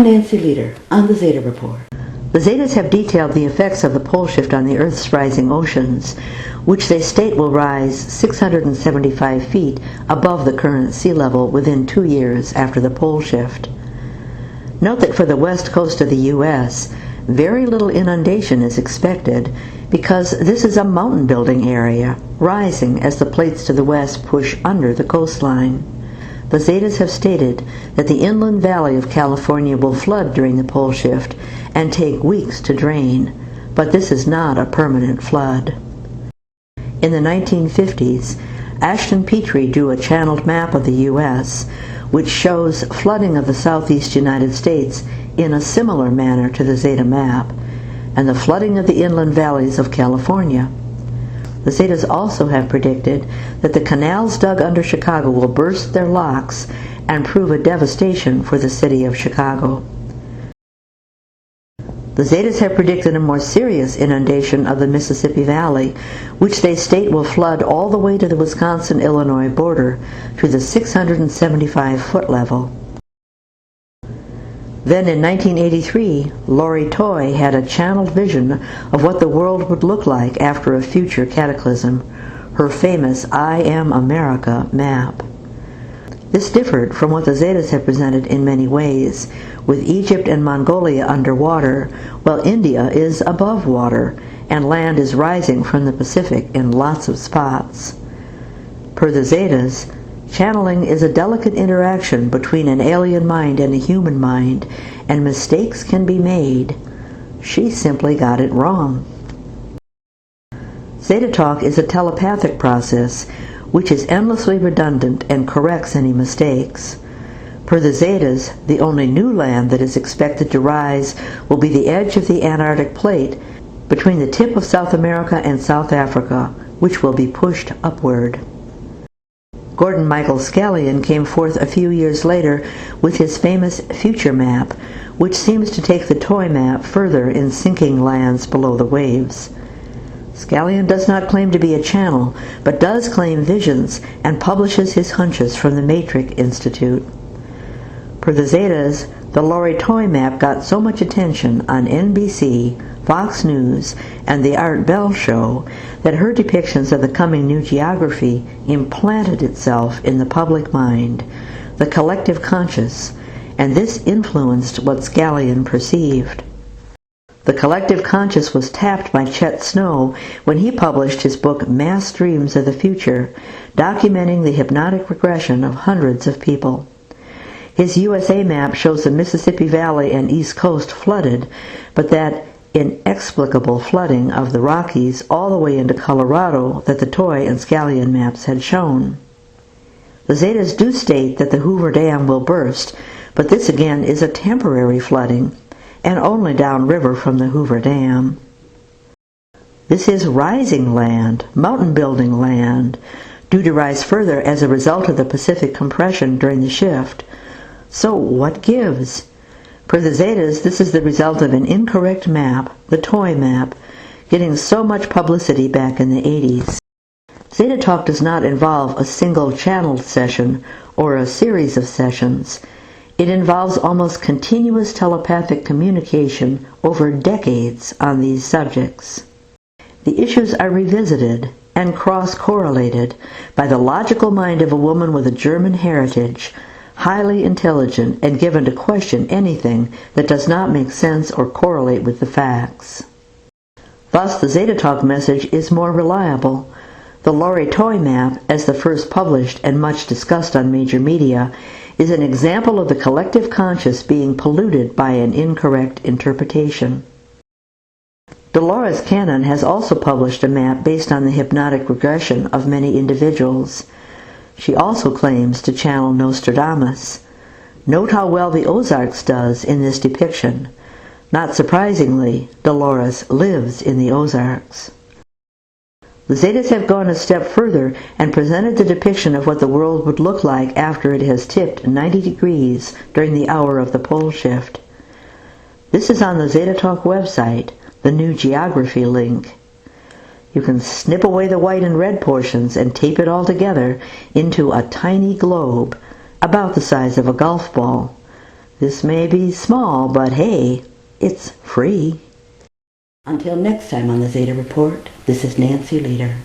I'm Nancy Leader on the Zeta Report. The Zetas have detailed the effects of the pole shift on the Earth's rising oceans, which they state will rise 675 feet above the current sea level within 2 years after the pole shift. Note that for the west coast of the U.S., very little inundation is expected because this is a mountain building area, rising as the plates to the west push under the coastline. The Zetas have stated that the inland valley of California will flood during the pole shift and take weeks to drain, but this is not a permanent flood. In the 1950s, Pitre drew a channeled map of the U.S., which shows flooding of the southeast United States in a similar manner to the Zeta map, and the flooding of the inland valleys of California. The Zetas also have predicted that the canals dug under Chicago will burst their locks and prove a devastation for the city of Chicago. The Zetas have predicted a more serious inundation of the Mississippi Valley, which they state will flood all the way to the Wisconsin-Illinois border to the 675-foot level. Then in 1983, Toye had a channeled vision of what the world would look like after a future cataclysm, her famous I Am America map. This differed from what the Zetas have presented in many ways, with Egypt and Mongolia underwater, while India is above water, and land is rising from the Pacific in lots of spots. Per the Zetas, channeling is a delicate interaction between an alien mind and a human mind, and mistakes can be made. She simply got it wrong. Zeta talk is a telepathic process which is endlessly redundant and corrects any mistakes. Per the Zetas, the only new land that is expected to rise will be the edge of the Antarctic plate between the tip of South America and South Africa, which will be pushed upward. Gordon Michael Scallion came forth a few years later with his famous future map, which seems to take the Toye map further in sinking lands below the waves. Scallion does not claim to be a channel, but does claim visions and publishes his hunches from the Matrix Institute. Per the Zetas, the Toye map got so much attention on NBC, Fox News, and the Art Bell Show that her depictions of the coming new geography implanted itself in the public mind, the collective conscious, and this influenced what Scallion perceived. The collective conscious was tapped by Chet Snow when he published his book Mass Dreams of the Future, documenting the hypnotic regression of hundreds of people. His USA map shows the Mississippi Valley and East Coast flooded, but that inexplicable flooding of the Rockies all the way into Colorado that the Toye and Scallion maps had shown. The Zetas do state that the Hoover Dam will burst, but this again is a temporary flooding, and only downriver from the Hoover Dam. This is rising land, mountain building land, due to rise further as a result of the Pacific compression during the shift. So what gives? Per the Zetas, this is the result of an incorrect map, the Toye map, getting so much publicity back in the 80s. Zeta talk does not involve a single channeled session or a series of sessions. It involves almost continuous telepathic communication over decades on these subjects. The issues are revisited and cross-correlated by the logical mind of a woman with a German heritage, highly intelligent and given to question anything that does not make sense or correlate with the facts. Thus, the Zeta talk message is more reliable. The Toye map, as the first published and much discussed on major media, is an example of the collective conscious being polluted by an incorrect interpretation. Dolores Cannon has also published a map based on the hypnotic regression of many individuals. She also claims to channel Nostradamus. Note how well the Ozarks does in this depiction. Not surprisingly, Dolores lives in the Ozarks. The Zetas have gone a step further and presented the depiction of what the world would look like after it has tipped 90 degrees during the hour of the pole shift. This is on the Zeta Talk website, the new geography link. You can snip away the white and red portions and tape it all together into a tiny globe, about the size of a golf ball. This may be small, but hey, it's free. Until next time on the Zeta Report, this is Nancy Leader.